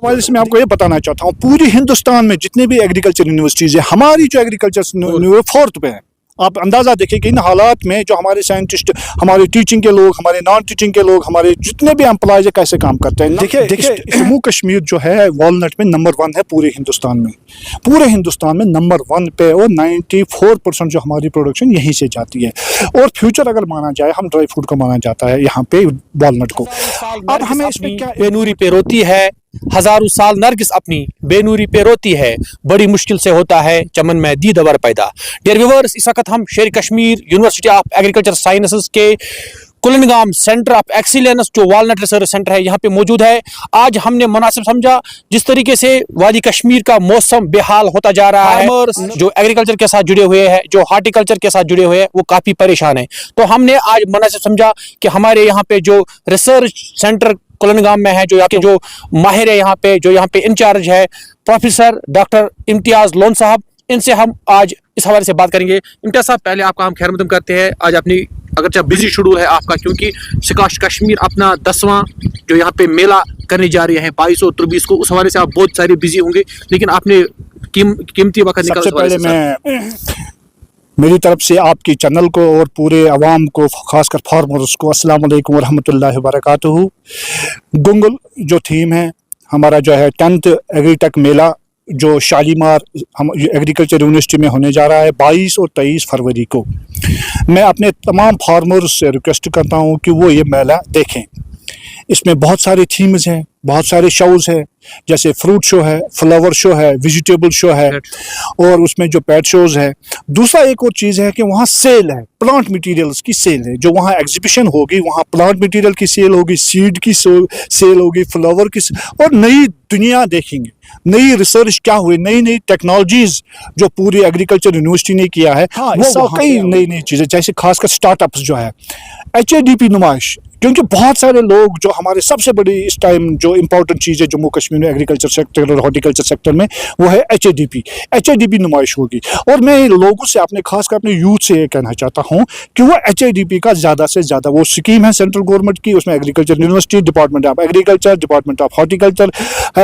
हवाले से मैं आपको ये बताना चाहता हूँ, पूरी हिंदुस्तान में जितने भी एग्रीकल्चर यूनिवर्सिटीज़ है, हमारी जो एग्रीकल्चर 4th पे है। आप अंदाज़ा देखिए कि इन हालात में जो हमारे साइंटिस्ट, हमारे टीचिंग के लोग, हमारे नॉन टीचिंग के लोग, हमारे जितने भी एम्प्लॉयज़ है कैसे काम करते हैं। देखिए जम्मू कश्मीर जो है वॉलनट में नंबर 1 है पूरे हिंदुस्तान में नंबर 1 पे, और 94% जो हमारी प्रोडक्शन यहीं से जाती है। और फ्यूचर अगर माना जाए, हम ड्राई फ्रूट का माना जाता है यहाँ पे वॉलनट को। अब हमें इसमें क्या बेनूरी पे रोती है, हजारों साल नरगिस अपनी बेनूरी पे रोती है, बड़ी मुश्किल से होता है चमन में दीदवर पैदा। डियर व्यूअर्स, इस वक्त हम शेर Kashmir university of agriculture sciences के कुलनगाम सेंटर ऑफ एक्सीलेंस जो वालनट रिसर्च सेंटर है यहाँ पे मौजूद है। आज हमने मुनासिब समझा, जिस तरीके से वादी कश्मीर का मौसम बेहाल होता जा रहा है, जो एग्रीकल्चर के साथ जुड़े हुए हैं, जो हार्टिकल्चर के साथ जुड़े हुए हैं, वो काफ़ी परेशान है। तो हमने आज मुनासिब समझा कि हमारे यहाँ पे जो रिसर्च सेंटर कुलनगाम में है, जो यहाँ के जो माहिर है, यहाँ पे इंचार्ज है प्रोफेसर डॉक्टर इम्तियाज़ लोन साहब, इनसे हम आज इस हवाले से बात करेंगे। इम्तियाज़ साहब, पहले आपका हम खैर मकदम करते हैं। आज अपनी अगरचे बिजी शेड्यूल है आपका, क्योंकि सिकाश कश्मीर अपना 10वां जो यहाँ पे मेला करने जा रही है 22 और 23 को, उस हवाले से आप बहुत सारे बिजी होंगे, लेकिन आपने कीमती वक्त निकाला। सबसे पहले मैं मेरी तरफ से आपकी चैनल को और पूरे अवाम को, खासकर फार्मर्स को, अस्सलाम वालेकुम वरहमतुल्लाहि वबरकातुहू। गुंगल जो थीम है हमारा, जो है 10th एग्रीटेक मेला जो शालीमार हम एग्रीकल्चर यूनिवर्सिटी में होने जा रहा है 22 और 23 फरवरी को। मैं अपने तमाम फार्मर्स से रिक्वेस्ट करता हूँ कि वो ये मेला देखें। इसमें बहुत सारे थीम्स हैं, बहुत सारे शोज़ हैं, जैसे फ्रूट शो है, फ्लावर शो है, वेजिटेबल शो है, और उसमें जो पेट शोज़ है। दूसरा एक और चीज़ है कि वहाँ सेल है, प्लांट मटेरियल्स की सेल है। जो वहाँ एग्जीबिशन होगी, वहाँ प्लांट मटेरियल की सेल होगी, सीड की सेल होगी, फ्लावर की, और नई दुनिया देखेंगे, नई रिसर्च क्या हुई, नई नई टेक्नोलॉजीज जो पूरी एग्रीकल्चर यूनिवर्सिटी ने किया है। वो कई नई नई चीज़ें, जैसे खासकर स्टार्टअप्स जो है, HADP नुमाइश, क्योंकि बहुत सारे लोग जो हमारे सबसे बड़ी इस टाइम जो इम्पोर्टेंट चीज़ है जम्मू कश्मीर में एग्रीकल्चर सेक्टर और हॉर्टिकल्चर सेक्टर में, वो है HADP नुमाइश होगी। और मैं लोगों से, अपने खासकर अपने यूथ से ये कहना चाहता हूँ कि वो HADP का ज़्यादा से ज़्यादा, वो स्कीम है सेंट्रल गवर्नमेंट की, उसमें agriculture university, department of agriculture, department of horticulture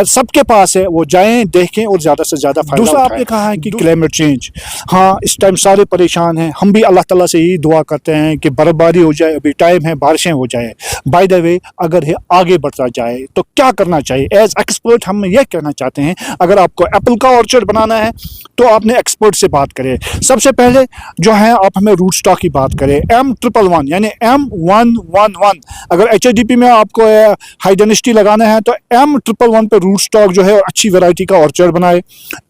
सबके पास है, वो जाएँ, देखें और ज़्यादा से ज़्यादा फायदा। दूसरा आपने कहा है कि क्लाइमेट चेंज, हाँ इस टाइम सारे परेशान हैं। हम भी अल्लाह ताला से यही दुआ करते हैं कि बर्फबारी हो जाए, अभी टाइम है, बारिशें हो जाए। बाय द वे, अगर ये आगे बढ़ता जाए तो क्या करना चाहिए? एज एक्सपर्ट हम यह कहना चाहते हैं, अगर आपको एप्पल का ऑर्चर्ड बनाना है तो आपने एक्सपर्ट से बात करें। सबसे पहले जो है आप हमें रूट स्टॉक की बात करें, M111 यानी M111। अगर HADP में आपको हाई डेंसिटी लगाना है तो M111 पे रूट स्टॉक जो है अच्छी वैरायटी का ऑर्चर्ड बनाए।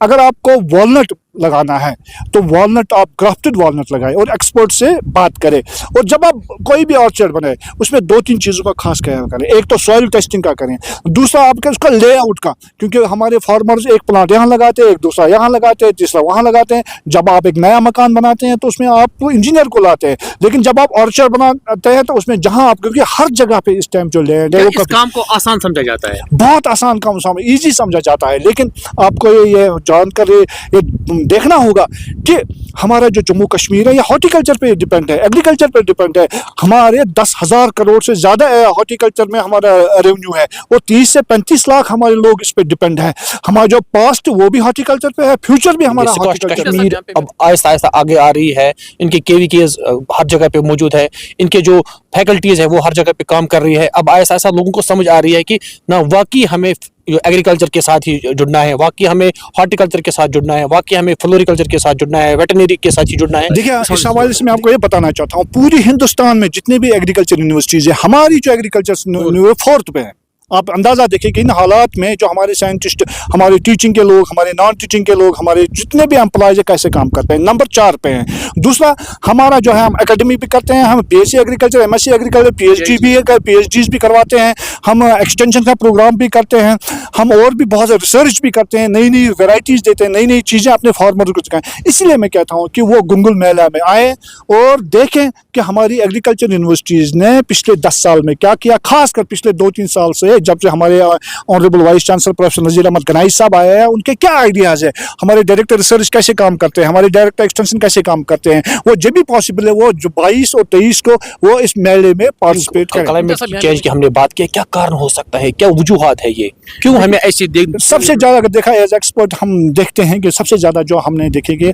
अगर आपको वॉलनट लगाना है तो वॉलनट, आप ग्राफ्टेड वॉलनट लगाए और एक्सपर्ट से बात करें। और जब आप कोई भी ऑर्चर्ड बनाए, उसमें 2-3 चीज़ों का खास ख्याल करें। एक तो सॉइल टेस्टिंग का करें, दूसरा आपके उसका लेआउट का, क्योंकि हमारे फार्मर्स एक प्लांट यहाँ लगाते हैं, एक दूसरा यहाँ लगाते हैं, तीसरा वहाँ लगाते हैं। जब आप एक नया मकान बनाते हैं तो उसमें आप इंजीनियर को लाते हैं, लेकिन जब आप ऑर्चर्ड बनाते हैं तो उसमें जहाँ आप, क्योंकि हर जगह पे इस टाइम जो लैंड है, इस काम को आसान समझा जाता है, बहुत आसान काम, ईजी समझा जाता है, लेकिन आपको ये जानकर ये देखना होगा कि हमारा जो जम्मू कश्मीर है ये हॉर्टिकल्चर पे डिपेंड है, एग्रीकल्चर पे डिपेंड है। हमारे 10,000 करोड़ से ज़्यादा हॉर्टिकल्चर में हमारा रेवेन्यू है, और 30 से 35 लाख हमारे लोग इस पे डिपेंड है। हमारा जो पास्ट वो भी हॉर्टिकल्चर पे है, फ्यूचर भी हमारा हॉर्टिकल्चर। कश्मीर अब आहिस्ता आहिस्ता आगे आ रही है, इनके KVKs हर जगह पे मौजूद है, इनके जो फैकल्टीज है वो हर जगह पे काम कर रही है। अब आहिस्ता आहिस्ता लोगों को समझ आ रही है कि ना वाकई हमें एग्रीकल्चर के साथ ही जुड़ना है, वाकई हमें हॉर्टिकल्चर के साथ जुड़ना है, वाकई हमें फ्लोरिकल्चर के साथ जुड़ना है, वेटरनरी के साथ ही जुड़ना है। देखिए, इस हवाले से मैं आपको ये बताना चाहता हूँ, पूरी हिंदुस्तान में जितने भी एग्रीकल्चर यूनिवर्सिटीज़ है, हमारी जो एग्रीकल्चर 4th पे है। आप अंदाज़ा देखिए कि इन हालात में जो हमारे साइंटिस्ट, हमारे टीचिंग के लोग, हमारे नॉन टीचिंग के लोग, हमारे जितने भी एम्प्लॉयज़ है कैसे काम करते हैं, नंबर 4 पे हैं। दूसरा हमारा जो है, हम एकेडमी भी करते हैं, हम BSc agriculture, MSc agriculture, PhDs भी करवाते हैं, हम एक्सटेंशन का प्रोग्राम भी करते हैं, हम और भी बहुत रिसर्च भी करते हैं, नई नई वेराइटीज़ देते हैं, नई नई चीज़ें अपने फार्मर को सिखाएं। इसलिए मैं कहता हूँ कि वो गुंगल मेला में आए और देखें कि हमारी एग्रीकल्चर यूनिवर्सिटीज़ ने पिछले 10 साल में क्या किया, खासकर पिछले 2-3 साल से से, जब से हमारे ऑनरेबल वाइस चांसलर प्रोफेसर नज़ीर अहमद गनाई साहब आए हैं, उनके क्या आइडियाज़ है, हमारे डायरेक्टर रिसर्च कैसे काम करते हैं, हमारे डायरेक्टर एक्सटेंशन कैसे काम करते हैं, वो जब भी पॉसिबल है वो जो 22 और 23 को वो इस मेले में पार्टिसिपेट करें। क्लाइमेट चेंज की हमने बात की, क्या कारण हो सकता है, क्या वजूहात है, ये क्यों हमें ऐसे सबसे ज़्यादा अगर देखा एज एक्सपर्ट हम देखते हैं कि सबसे ज़्यादा जो हमने देखेंगे,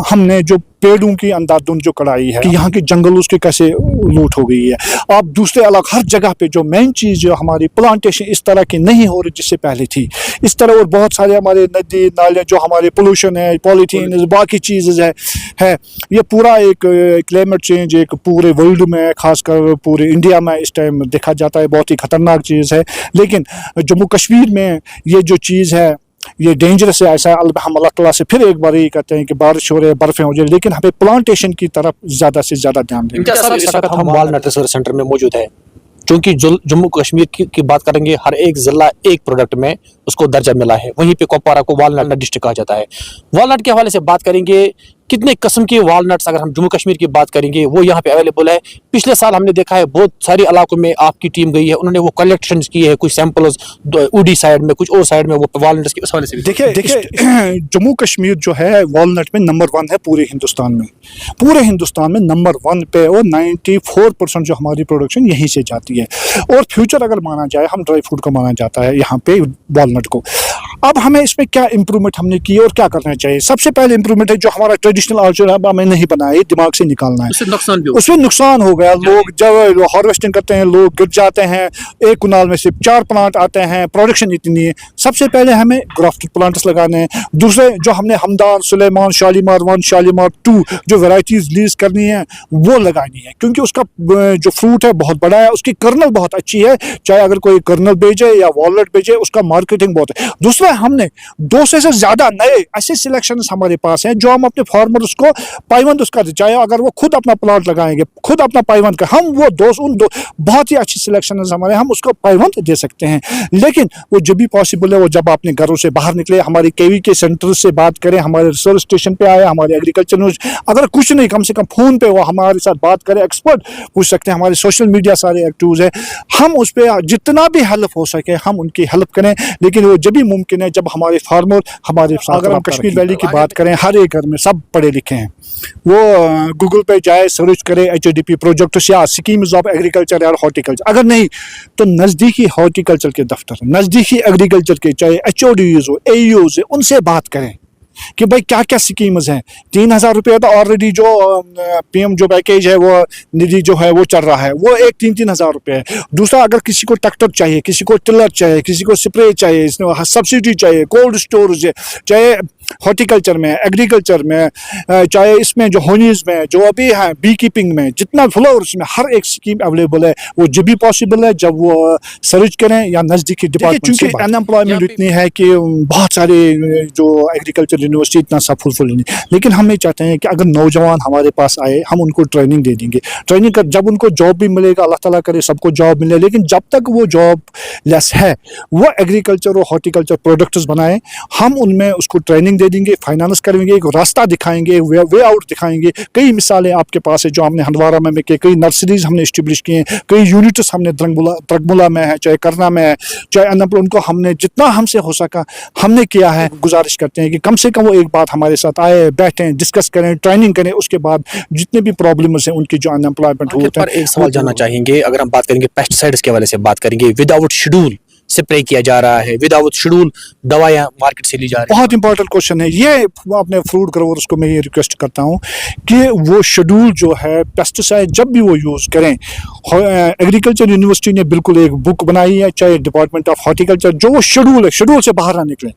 हमने जो पेड़ों की अंधाधुंध जो कड़ाई है कि यहाँ के जंगल उसके कैसे लूट हो गई है। आप दूसरे अलग हर जगह पे जो मेन चीज़ जो हमारी प्लांटेशन इस तरह की नहीं हो रही जिससे पहले थी, इस तरह और बहुत सारे हमारे नदी नाले जो हमारे पोल्यूशन है, पॉलीथीन, बाकी चीज़ें है ये पूरा एक क्लाइमेट चेंज एक पूरे वर्ल्ड में खासकर पूरे इंडिया में इस टाइम देखा जाता है, बहुत ही ख़तरनाक चीज़ है। लेकिन जम्मू कश्मीर में ये जो चीज़ है ये डेंजरस है। ऐसा हम अल्लाह ताला से फिर एक बार ये कहते हैं कि बारिश हो रही है, बर्फ़ें हो जाए, लेकिन हमें प्लांटेशन की तरफ ज़्यादा से ज़्यादा ध्यान दें। हम वालनट रिसर्च सेंटर में मौजूद है, चूंकि जम्मू कश्मीर की बात करेंगे, हर एक जिला एक प्रोडक्ट में उसको दर्जा मिला है, वहीं पे कुपवारा को वालनट डिस्ट्रिक्ट कहा जाता है। वालनट के हवाले से बात करेंगे, कितने किस्म के वालनट्स अगर हम जम्मू कश्मीर की बात करेंगे वो यहाँ पे अवेलेबल है। पिछले साल हमने देखा है बहुत सारे इलाकों में आपकी टीम गई है, उन्होंने वो कलेक्शन की है, कुछ सैंपल्स उडी साइड में, कुछ और साइड में वो वालनट्स की, उस हवाले से देखिए जम्मू कश्मीर जो है वालनट में नंबर 1 है पूरे हिंदुस्तान में नंबर 1 पे, और 94% जो हमारी प्रोडक्शन यहीं से जाती है। और फ्यूचर अगर माना जाए, हम ड्राई फ्रूट का माना जाता है यहाँ पे वालनट को। अब हमें इसमें क्या इम्प्रूवमेंट हमने की और क्या करना चाहिए? सबसे पहले इम्प्रूवमेंट है जो हमारा ट्रेडिशनल ऑर्चर्ड है हमें नहीं बनाया, दिमाग से निकालना है। उसमें नुकसान हो गया, लोग जब हार्वेस्टिंग करते हैं लोग गिर जाते हैं, एक कुनाल में सिर्फ 4 प्लांट आते हैं, प्रोडक्शन इतनी है। सबसे पहले हमें ग्राफ्टेड प्लांट्स लगाने हैं। दूसरे जो हमने हमदान, सुलेमान, शालीमार 1, शालीमार 2 जो वैरायटीज लीज करनी है वो लगानी है, क्योंकि उसका जो फ्रूट है बहुत बड़ा है, उसकी कर्नल बहुत अच्छी है, चाहे अगर कोई कर्नल बेचे या वॉलनट बेचे उसका मार्केटिंग बहुत है। दूसरा हमने 200 से ज्यादा नए ऐसे सिलेक्शंस हमारे पास हैं जो हम अपने फार्मर्स को पाइवंद उसका, चाहे अगर वो खुद अपना प्लांट लगाएंगे, खुद अपना पाइवंद का, हम वो बहुत ही अच्छी सिलेक्शन हमारे, हम उसको पाइवंद दे सकते हैं। लेकिन वो जब भी पॉसिबल है वो जब अपने घरों से बाहर निकले, हमारी केवी के सेंटर से बात करें, हमारे रिसर्च स्टेशन पे आए, हमारे एग्रीकल्चर न्यूज, अगर कुछ नहीं कम से कम फोन पे वो हमारे साथ बात करें, एक्सपर्ट पूछ सकते हैं, हमारे सोशल मीडिया सारे एक्टिव है, हम उस पर जितना भी हेल्प हो सके हम उनकी हेल्प करें। लेकिन वो जब भी मुमकिन है जब हमारे फार्मर हमारे साथ, अगर हम कश्मीर वैली की बात करें, हर एक घर में सब पढ़े लिखे हैं, वो गूगल पे जाए सर्च करे HDP प्रोजेक्ट्स या स्कीम्स ऑफ एग्रीकल्चर या हॉर्टिकल्चर, अगर नहीं तो नज़दीकी हॉर्टिकल्चर के दफ्तर, नज़दीकी एग्रीकल्चर के चाहे HODs हो, AEOs है, उनसे बात करें कि भाई क्या क्या स्कीम्स हैं। 3,000 रुपये तो ऑलरेडी जो PM जो पैकेज है वो निधि जो है वो चल रहा है, वो 3,000 रुपये है। दूसरा अगर किसी को ट्रैक्टर चाहिए, किसी को टिलर चाहिए, किसी को स्प्रे चाहिए, इसमें सब्सिडी चाहिए, कोल्ड स्टोरेज है, चाहे हॉर्टिकल्चर में, एग्रीकल्चर में, चाहे इसमें जो होनीज में जो अभी है, बी कीपिंग में, जितना फ्लावर्स में हर एक स्कीम अवेलेबल है। वो जब भी पॉसिबल है जब वो सर्च करें या नज़दीकी डिपार्टमेंट, क्योंकि अनएम्प्लॉयमेंट इतनी है कि बहुत सारे जो एग्रीकल्चर यूनिवर्सिटी इतना सा फुलफिल नहीं। लेकिन हम ये चाहते हैं कि अगर नौजवान हमारे पास आए हम उनको ट्रेनिंग दे देंगे, ट्रेनिंग कर जब उनको जॉब भी मिलेगा, अल्लाह ताला करे सबको जॉब मिले, लेकिन जब तक वो जॉब लेस है वो एग्रीकल्चर और हॉर्टिकल्चर प्रोडक्ट्स बनाएं, हम उनमें उसको ट्रेनिंग दे देंगे, फाइनेंस करेंगे, एक रास्ता दिखाएंगे, वे आउट दिखाएंगे। कई मिसालें आपके पास है जो हमने हंदवारा में के कई नर्सरीज हमने इस्टेब्लिश किए हैं, कई यूनिट्स हमने द्रगमुला में है, चाहे करना में है, चाहे अन्नपूर्ण, उनको हमने जितना हमसे हो सका हमने किया है। गुजारिश करते हैं कि कम से कम वो एक बात हमारे साथ आए, बैठें, डिस्कस करें, ट्रेनिंग करें, उसके बाद जितने भी प्रॉब्लम्स हैं उनकी जो अनएम्प्लॉयमेंट होता है। एक सवाल जानना चाहेंगे, अगर हम बात करेंगे पेस्टिसाइड्स के हवाले से बात करेंगे, विदाउट शेड्यूल स्प्रे किया जा रहा है, विदाउट शेड्यूल दवाइयां मार्केट से ली जा रही है। बहुत इंपॉर्टेंट क्वेश्चन है ये, अपने फ्रूट ग्रोवर्स को मैं ये रिक्वेस्ट करता हूँ कि वो शेड्यूल जो है पेस्टिसाइड जब भी वो यूज़ करें, एग्रीकल्चर यूनिवर्सिटी ने बिल्कुल एक बुक बनाई है, चाहे डिपार्टमेंट ऑफ हॉर्टिकल्चर, जो वो शेड्यूल है, शेड्यूल से बाहर ना निकले।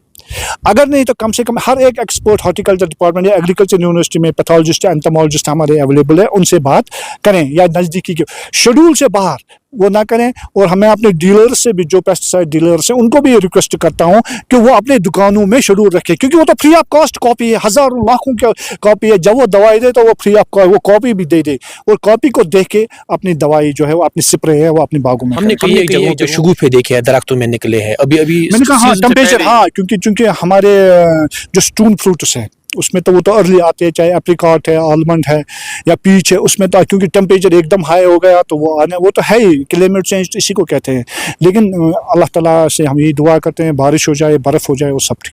अगर नहीं तो कम से कम हर एक एक्सपर्ट हॉर्टिकल्चर डिपार्टमेंट या एग्रीकल्चर यूनिवर्सिटी में पैथोलॉजिस्ट या एंटोमोलॉजिस्ट हमारे अवेलेबल है, उनसे बात करें, या नज़दीकी के शेड्यूल से बाहर वो ना करें। और हमें अपने डीलर से भी, जो पेस्टिसाइड डीलर्स हैं, उनको भी रिक्वेस्ट करता हूं कि वो अपने दुकानों में शेड्यूल रखें, क्योंकि वो तो फ्री ऑफ कॉस्ट कॉपी है, हज़ारों लाखों की कॉपी है। जब वो दवाई दे तो वो फ्री ऑफ वो कॉपी भी दे दे, और कॉपी को देख के अपनी दवाई जो है वो अपनी स्प्रे है वो अपनी बागों में। हमने कई जगहों पे शगुफे देखे हैं, दरख्तों में निकले हैं, अभी मैंने कहा हाँ टेम्परेचर, हाँ क्योंकि हमारे जो स्टोन फ्रूट्स हैं اس میں تو وہ تو ارلی آتے ہیں, چاہے اپریکاٹ ہے, آلمنڈ ہے یا پیچ ہے, اس میں تو کیونکہ ٹیمپریچر ایک دم ہائی ہو گیا تو وہ آنے, وہ تو ہے ہی, کلائمیٹ چینج اسی کو کہتے ہیں. لیکن اللہ تعالیٰ سے ہم یہ دعا کرتے ہیں بارش ہو جائے, برف ہو جائے, وہ سب ٹھیک.